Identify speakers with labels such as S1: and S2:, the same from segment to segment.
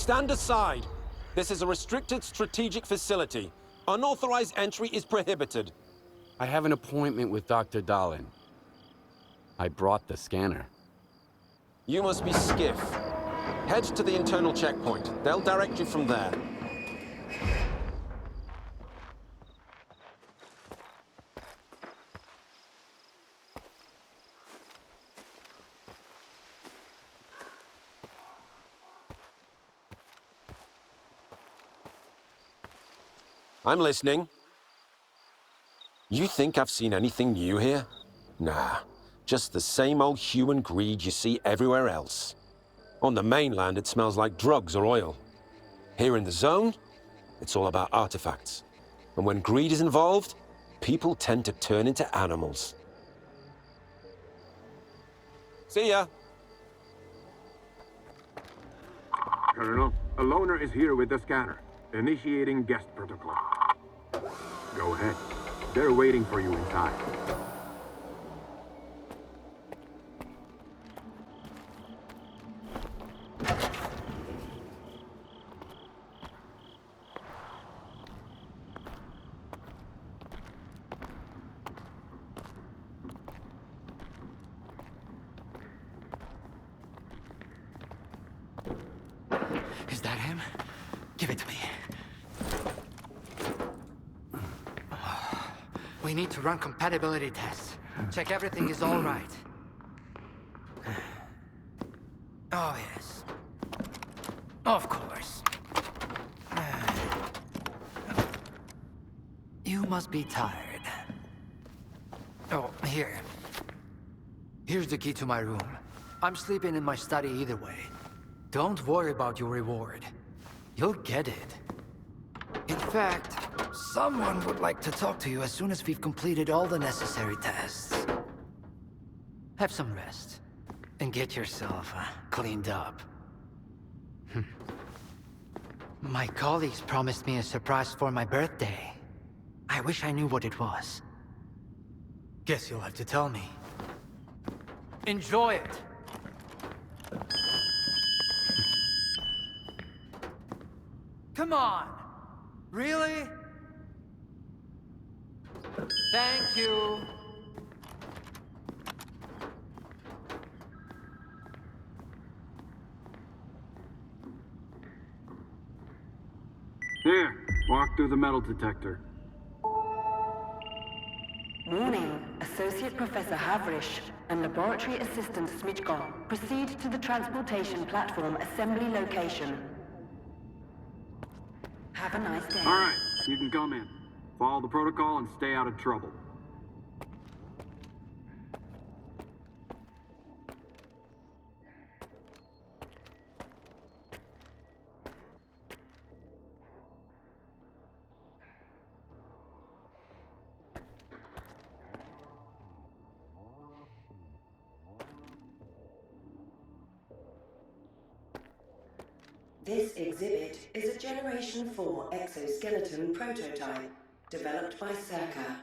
S1: Stand aside. This is a restricted strategic facility. Unauthorized entry is prohibited.
S2: I have an appointment with Dr. Dahlin. I brought the scanner.
S1: You must be Skiff. Head to the internal checkpoint. They'll direct you from there. I'm listening. You think I've seen anything new here? Nah, just the same old human greed you see everywhere else. On the mainland, it smells like drugs or oil. Here in the zone, it's all about artifacts. And when greed is involved, people tend to turn into animals. See ya.
S3: Colonel, a loner is here with the scanner. Initiating guest protocol. Go ahead. They're waiting for you inside.
S4: Is that him? Give it to me. We need to run compatibility tests. Check everything is all right. Oh, yes. Of course. You must be tired. Oh, here. Here's the key to my room. I'm sleeping in my study either way. Don't worry about your reward. You'll get it. In fact, someone would like to talk to you as soon as we've completed all the necessary tests. Have some rest, and get yourself cleaned up. My colleagues promised me a surprise for my birthday. I wish I knew what it was. Guess you'll have to tell me. Enjoy it! Come on! Really? Thank you.
S3: Here, walk through the metal detector.
S5: Warning, Associate Professor Havrish and Laboratory Assistant Smitchko proceed to the transportation platform assembly location. Have a nice day.
S3: All right, you can come in. Follow the protocol and stay out of trouble.
S5: This exhibit is a Generation 4 exoskeleton prototype developed by SIRCAA.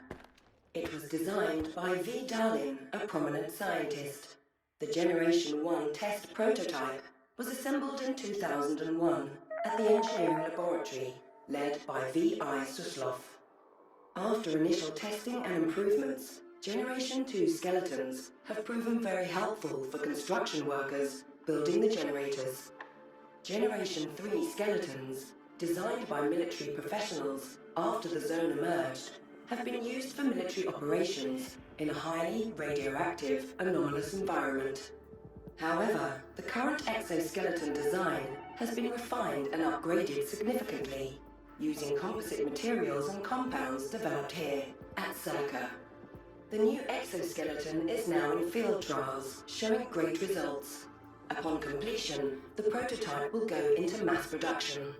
S5: It was designed by V. Dahlin, a prominent scientist. The Generation 1 test prototype was assembled in 2001 at the engineering laboratory led by V.I. Suslov. After initial testing and improvements, Generation 2 skeletons have proven very helpful for construction workers building the generators. Generation 3 skeletons, designed by military professionals after the zone emerged, have been used for military operations in a highly radioactive, anomalous environment. However, the current exoskeleton design has been refined and upgraded significantly, using composite materials and compounds developed here at SIRCAA. The new exoskeleton is now in field trials, showing great results. Upon completion, the prototype will go into mass production.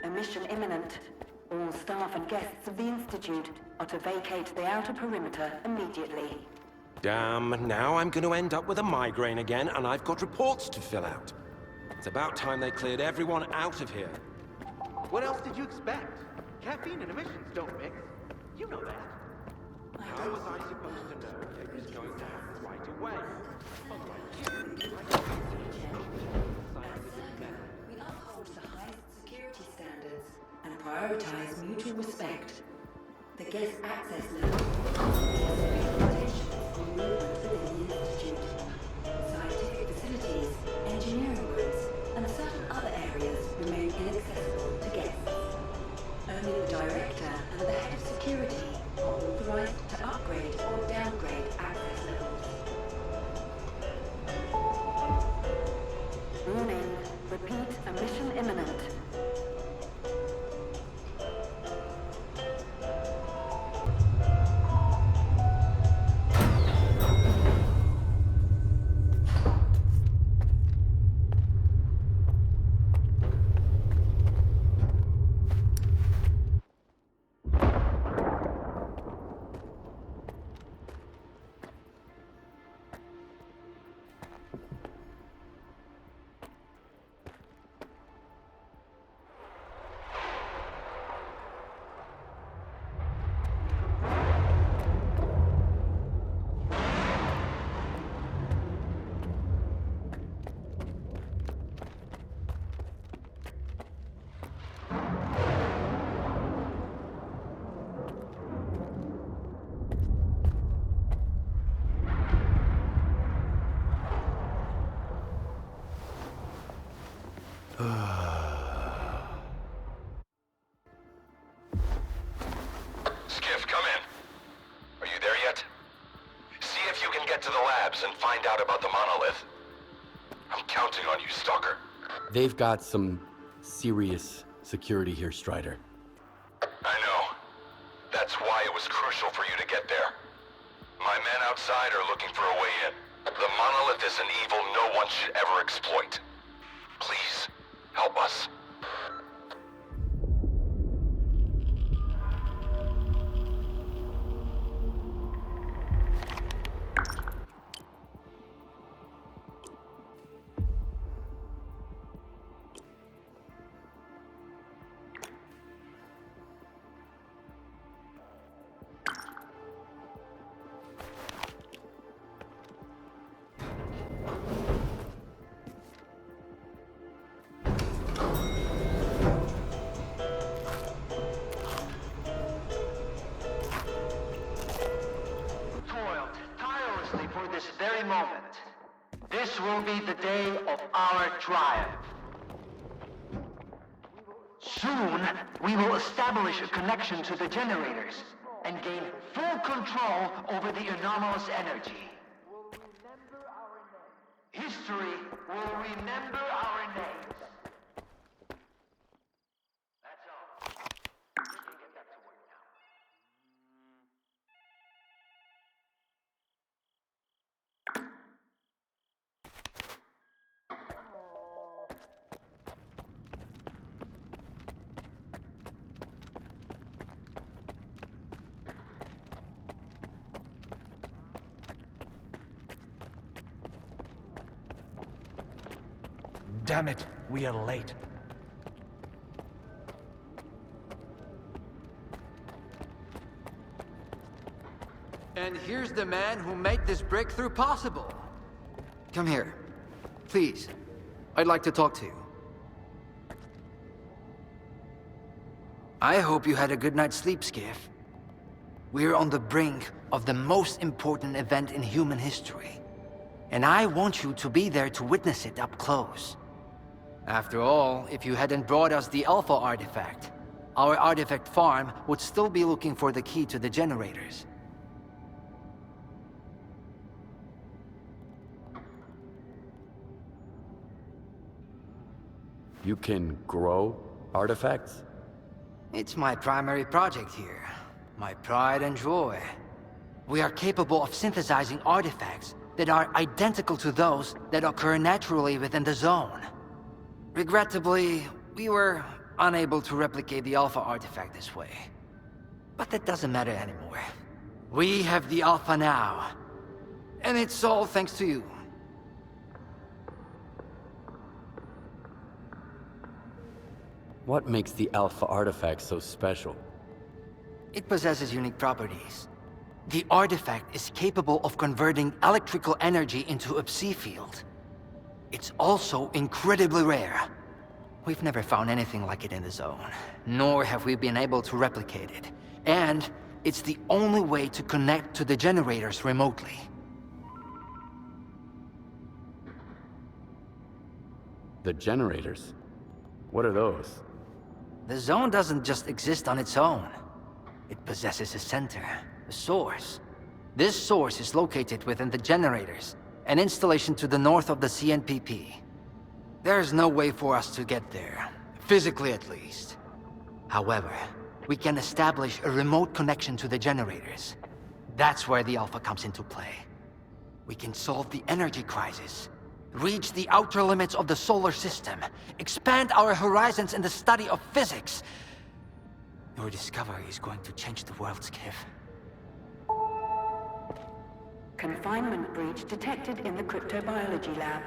S5: a mission imminent. All staff and guests of the Institute are to vacate the outer perimeter immediately.
S1: Damn, now I'm going to end up with a migraine again, and I've got reports to fill out. It's about time they cleared everyone out of here.
S6: What else did you expect? Caffeine and emissions don't mix. You know that.
S1: How was I supposed to know it was going to happen right away?
S5: We uphold the highest security standards and prioritize mutual respect. The guest access level limitations on movement within the Institute. Scientific facilities, engineering rooms, and certain other areas remain inaccessible to guests. Only the director and the head of security are authorized to upgrade or downgrade access levels. Warning. Repeat, a mission imminent.
S1: Skiff, come in. Are you there yet? See if you can get to the labs and find out about the monolith. I'm counting on you, Stalker.
S2: They've got some serious security here, Strider.
S1: I know. That's why it was crucial for you to get there. My men outside are looking for a way in. The monolith is an evil no one should ever exploit. Please, help us.
S7: Toiled tirelessly for this very moment. This will be the day of our triumph. Soon, we will establish a connection to the generators and gain full control over the anomalous energy. History will remember our names. That's all. We can get back to work now.
S6: Damn it, we are late.
S4: And here's the man who made this breakthrough possible. Come here. Please. I'd like to talk to you. I hope you had a good night's sleep, Skiff. We're on the brink of the most important event in human history. And I want you to be there to witness it up close. After all, if you hadn't brought us the Alpha artifact, our artifact farm would still be looking for the key to the generators.
S2: You can grow artifacts?
S4: It's my primary project here. My pride and joy. We are capable of synthesizing artifacts that are identical to those that occur naturally within the zone. Regrettably, we were unable to replicate the Alpha artifact this way. But that doesn't matter anymore. We have the Alpha now. And it's all thanks to you.
S2: What makes the Alpha artifact so special?
S4: It possesses unique properties. The artifact is capable of converting electrical energy into a psi field. It's also incredibly rare. We've never found anything like it in the zone, nor have we been able to replicate it. And it's the only way to connect to the generators remotely.
S2: The generators? What are those?
S4: The zone doesn't just exist on its own. It possesses a center, a source. This source is located within the generators, an installation to the north of the CNPP. There's no way for us to get there, physically at least. However, we can establish a remote connection to the generators. That's where the Alpha comes into play. We can solve the energy crisis, reach the outer limits of the solar system, expand our horizons in the study of physics. Your discovery is going to change the world, Skiff.
S5: Confinement breach detected in the cryptobiology lab.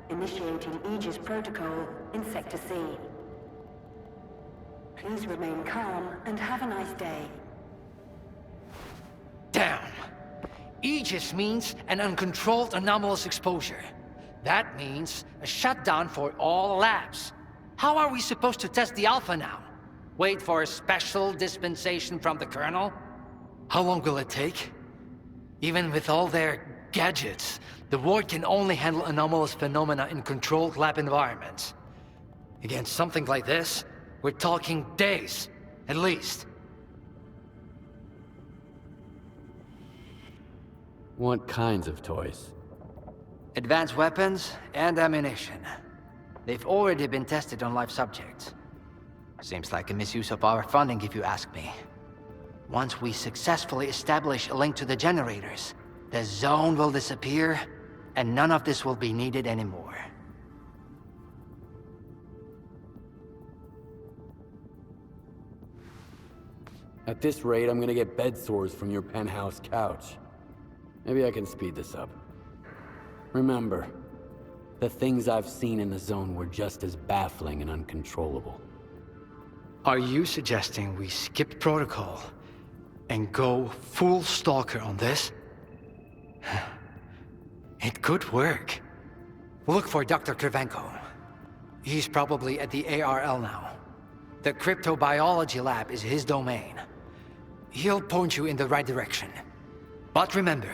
S5: Initiating Aegis protocol in Sector C. Please remain calm and have a nice day.
S4: Damn! Aegis means an uncontrolled anomalous exposure. That means a shutdown for all labs. How are we supposed to test the Alpha now? Wait for a special dispensation from the Colonel? How long will it take? Even with all their gadgets, the Ward can only handle anomalous phenomena in controlled lab environments. Against something like this, we're talking days, at least.
S2: What kinds of toys?
S4: Advanced weapons and ammunition. They've already been tested on live subjects. Seems like a misuse of our funding, if you ask me. Once we successfully establish a link to the generators, the zone will disappear, and none of this will be needed anymore.
S2: At this rate, I'm gonna get bed sores from your penthouse couch. Maybe I can speed this up. Remember, the things I've seen in the zone were just as baffling and uncontrollable.
S4: Are you suggesting we skip protocol and go full stalker on this? It could work. Look for Dr. Kirivenko. He's probably at the ARL now. The cryptobiology lab is his domain. He'll point you in the right direction. But remember,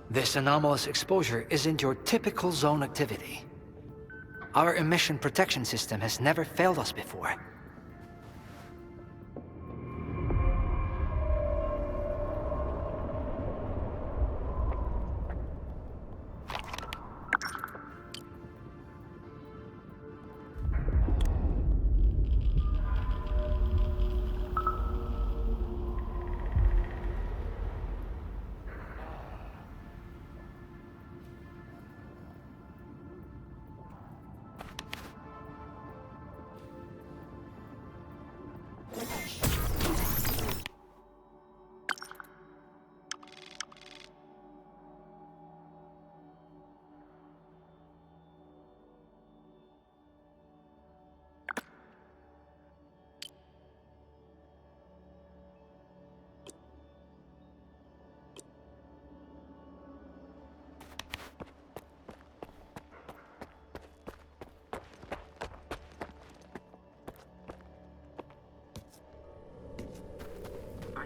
S4: this anomalous exposure isn't your typical zone activity. Our emission protection system has never failed us before.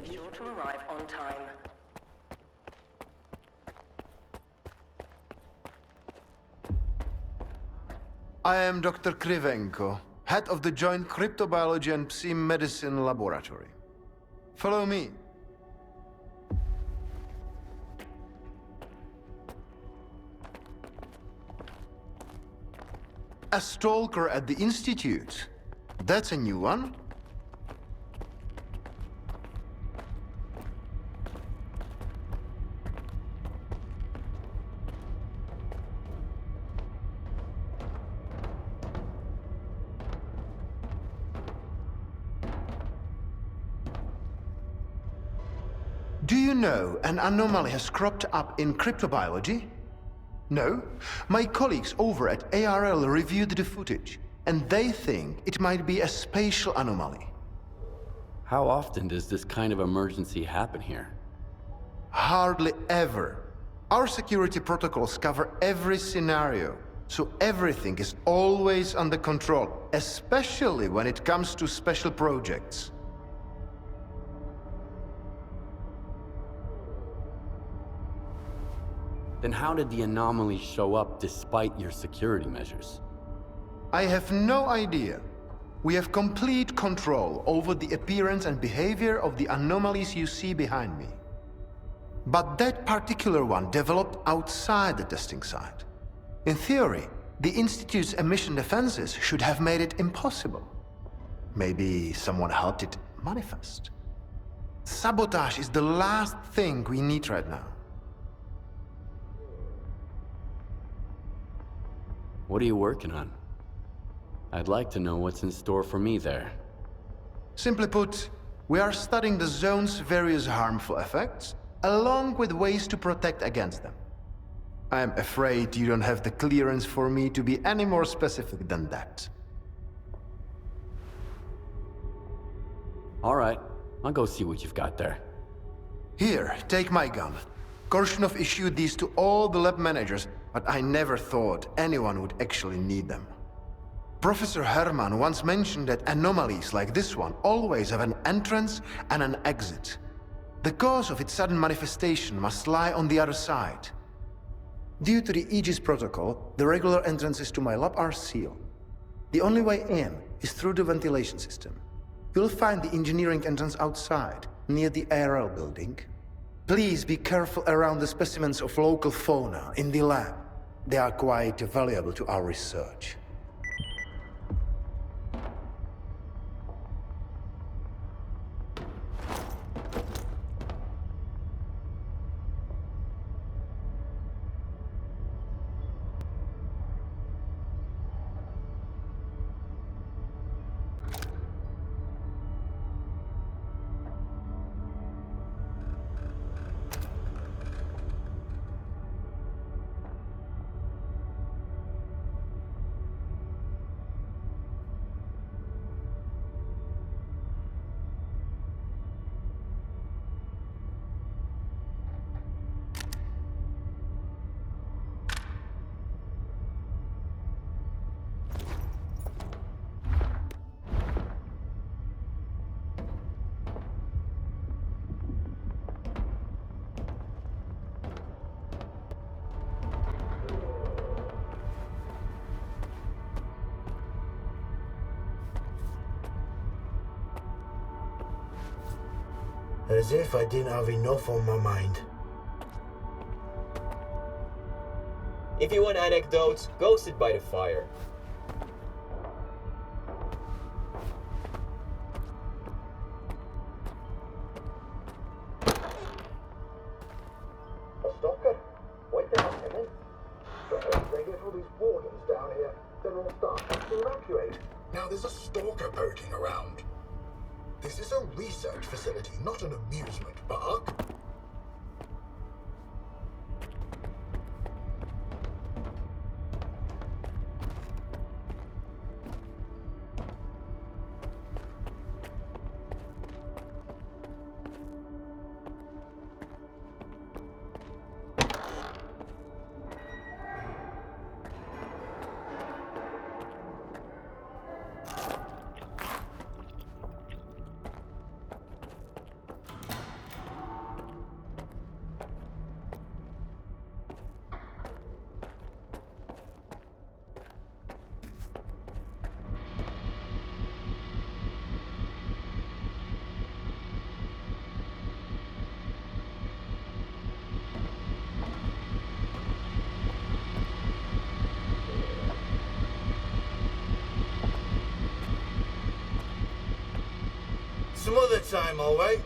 S5: Be sure to arrive on time.
S8: I am Dr. Kirivenko, head of the Joint Cryptobiology and Psi Medicine Laboratory. Follow me. A stalker at the Institute. That's a new one. Do you know an anomaly has cropped up in cryptobiology? No? My colleagues over at ARL reviewed the footage, and they think it might be a spatial anomaly.
S2: How often does this kind of emergency happen here?
S8: Hardly ever. Our security protocols cover every scenario, so everything is always under control, especially when it comes to special projects.
S2: Then how did the anomaly show up despite your security measures?
S8: I have no idea. We have complete control over the appearance and behavior of the anomalies you see behind me. But that particular one developed outside the testing site. In theory, the Institute's emission defenses should have made it impossible. Maybe someone helped it manifest. Sabotage is the last thing we need right now.
S2: What are you working on? I'd like to know what's in store for me there.
S8: Simply put, we are studying the zone's various harmful effects, along with ways to protect against them. I am afraid you don't have the clearance for me to be any more specific than that.
S2: All right, I'll go see what you've got there.
S8: Here, take my gun. Korshunov issued these to all the lab managers, but I never thought anyone would actually need them. Professor Herman once mentioned that anomalies like this one always have an entrance and an exit. The cause of its sudden manifestation must lie on the other side. Due to the Aegis protocol, the regular entrances to my lab are sealed. The only way in is through the ventilation system. You'll find the engineering entrance outside, near the ARL building. Please be careful around the specimens of local fauna in the lab. They are quite valuable to our research.
S9: As if I didn't have enough on my mind.
S10: If you want anecdotes, go sit by the fire.
S9: A stalker? Wait there a minute. They get all these wardens down here, then all start to evacuate. Now there's a stalker poking around. This is a research facility, not an amusement park. Some other time, all right?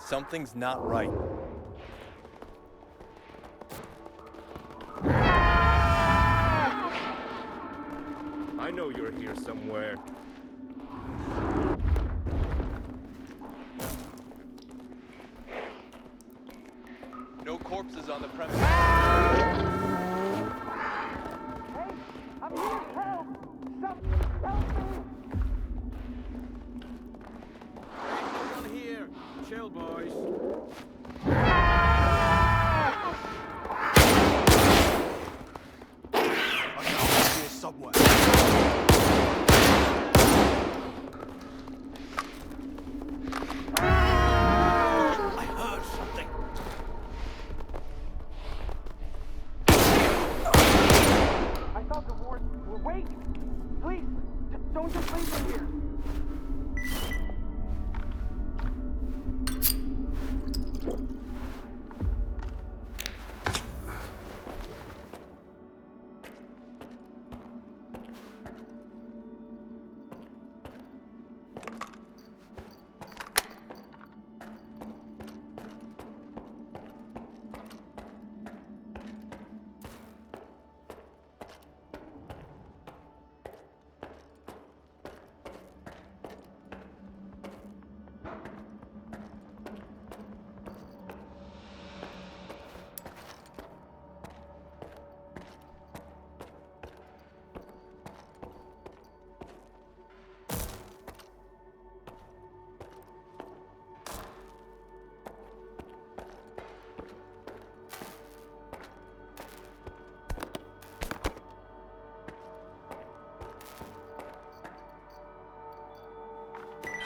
S11: Something's not right.
S12: I know you're here somewhere.
S11: No corpses on the premises.
S7: Hey, I'm here, help! Help me!
S12: Down here. Chill, boys.
S11: Somewhere. I heard something.
S7: I thought the wards were... Wait! Please, don't just leave me here!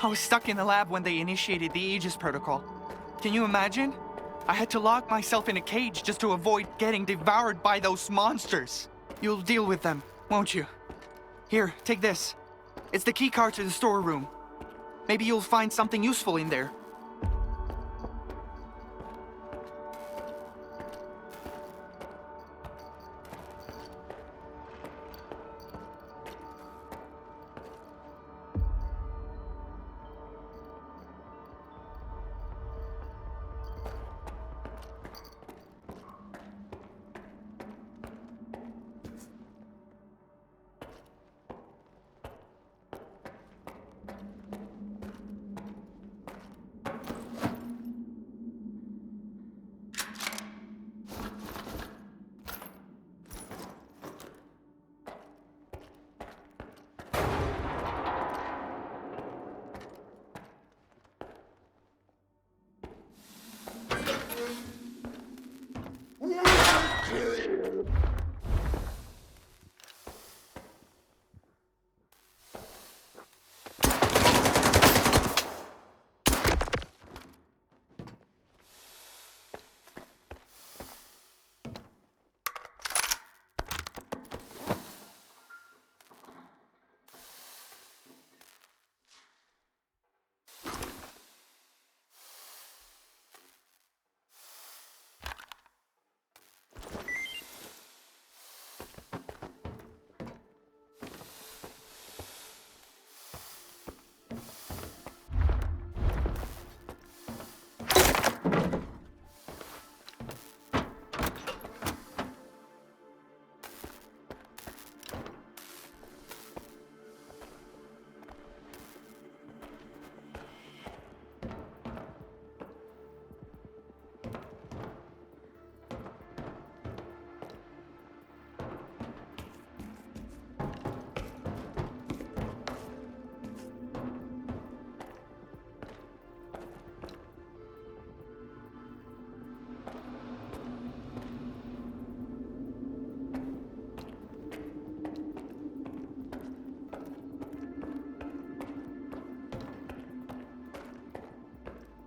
S13: I was stuck in the lab when they initiated the Aegis protocol. Can you imagine? I had to lock myself in a cage just to avoid getting devoured by those monsters. You'll deal with them, won't you? Here, take this. It's the key card to the storeroom. Maybe you'll find something useful in there.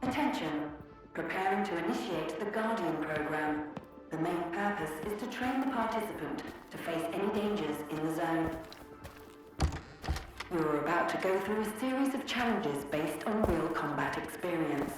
S5: Attention. Preparing to initiate the Guardian program. The main purpose is to train the participant to face any dangers in the zone. You are about to go through a series of challenges based on real combat experience.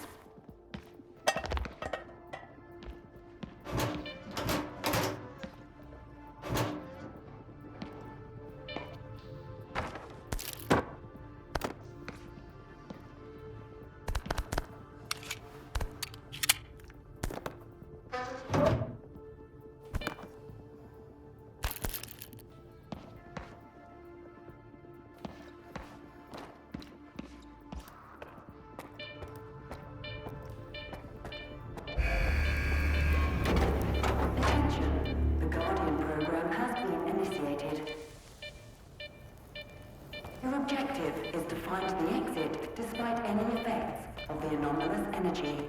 S5: is to find the exit despite any effects of the anomalous energy.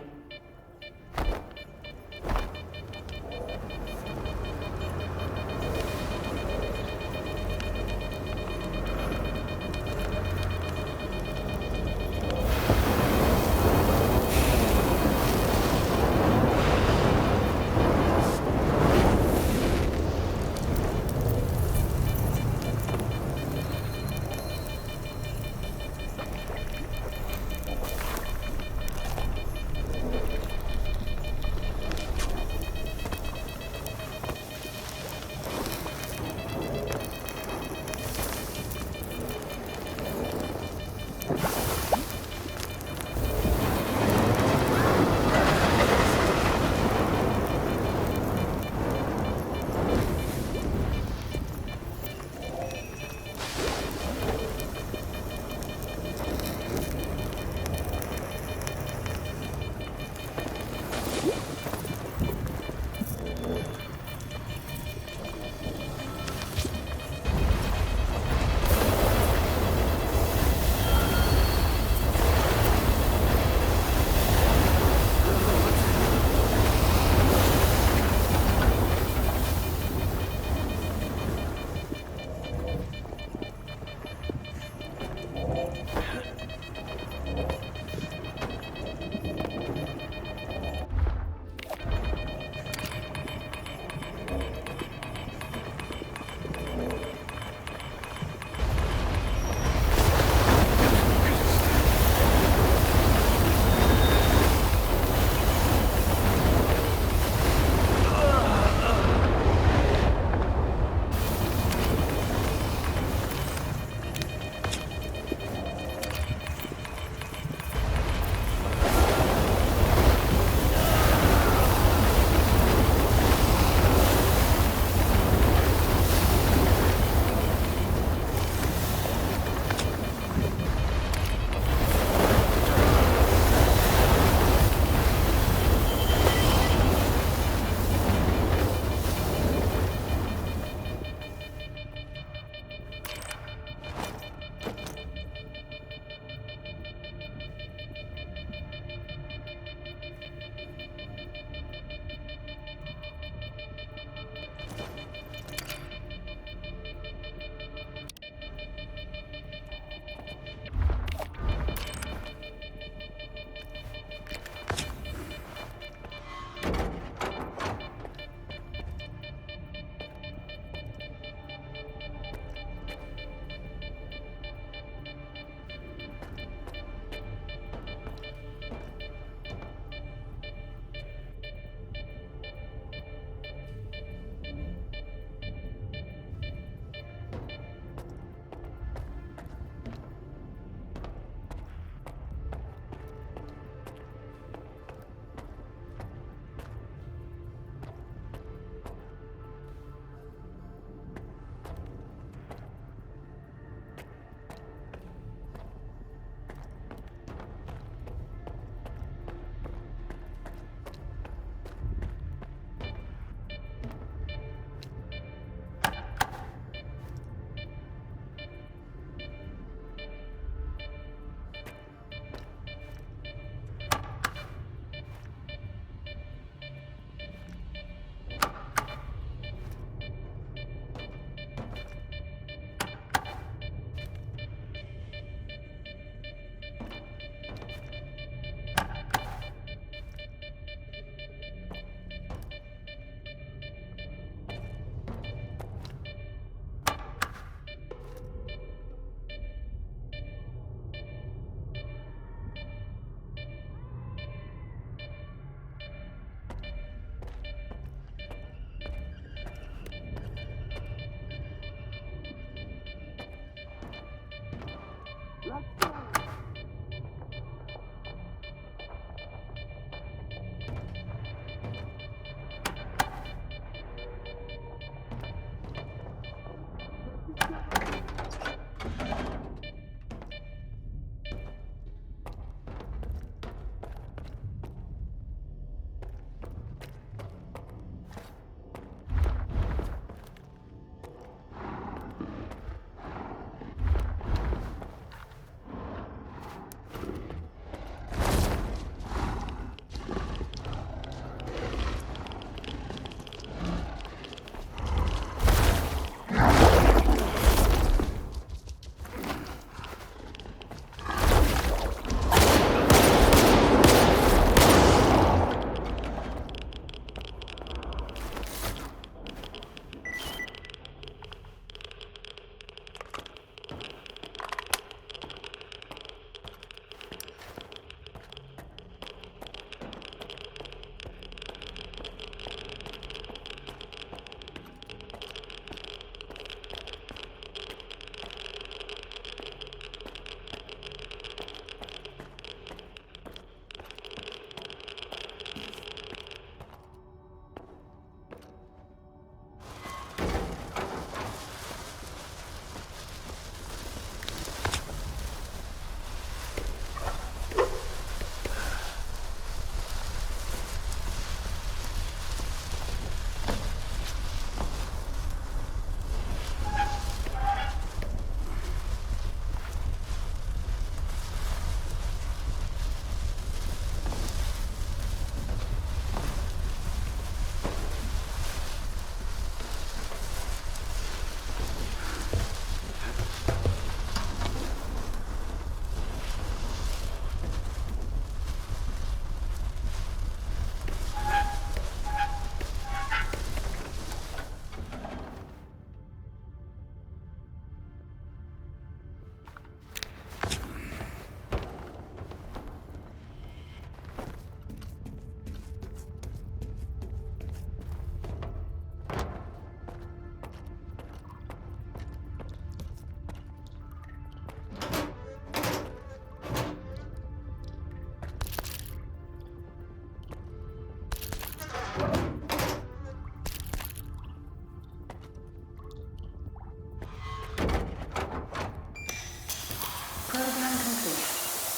S5: Program complete.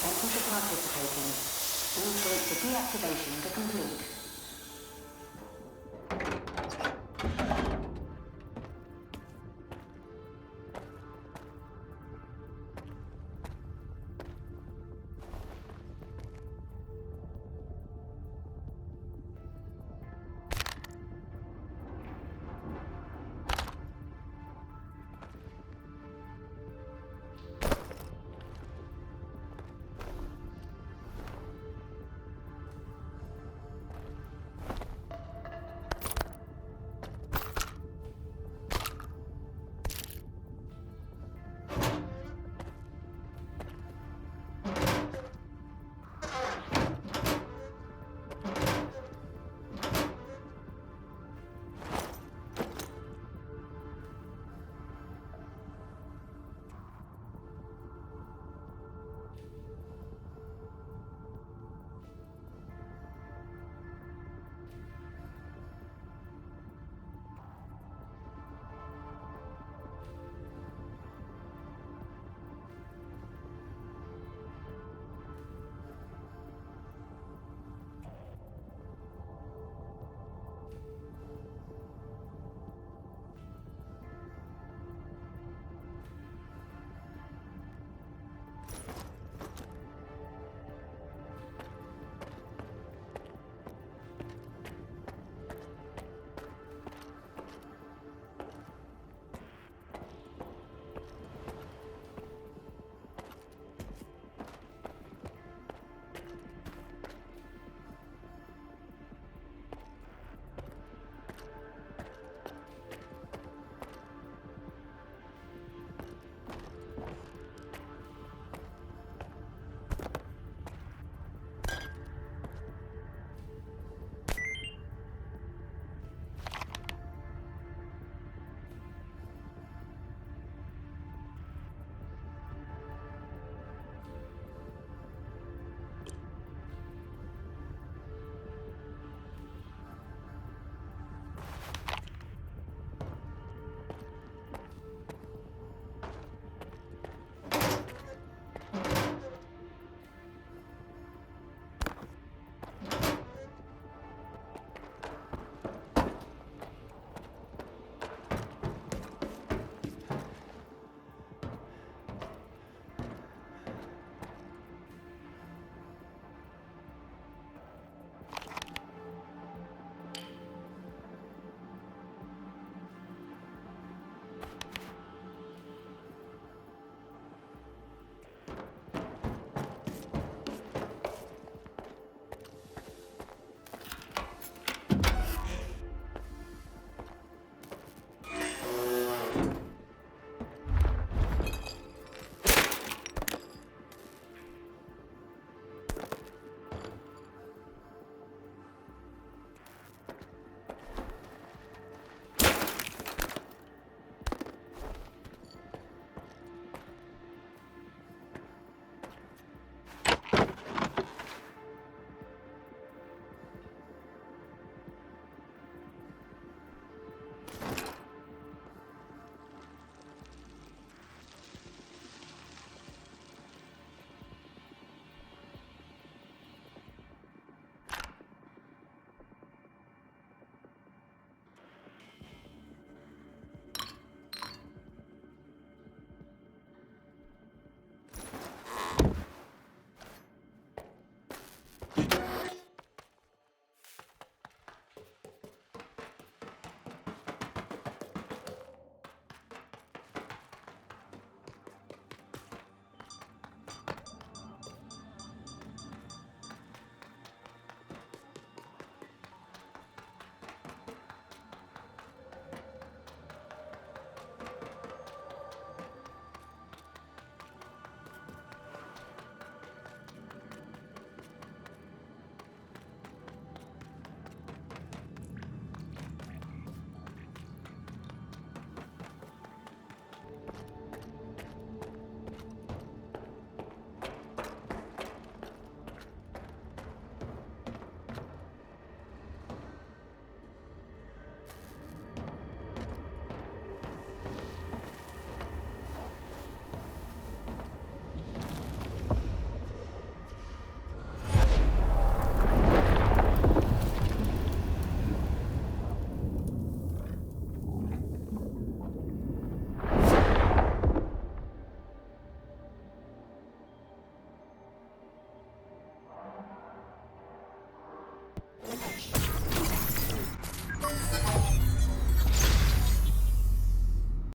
S5: Thank you for participating. We'll wait for deactivation to complete.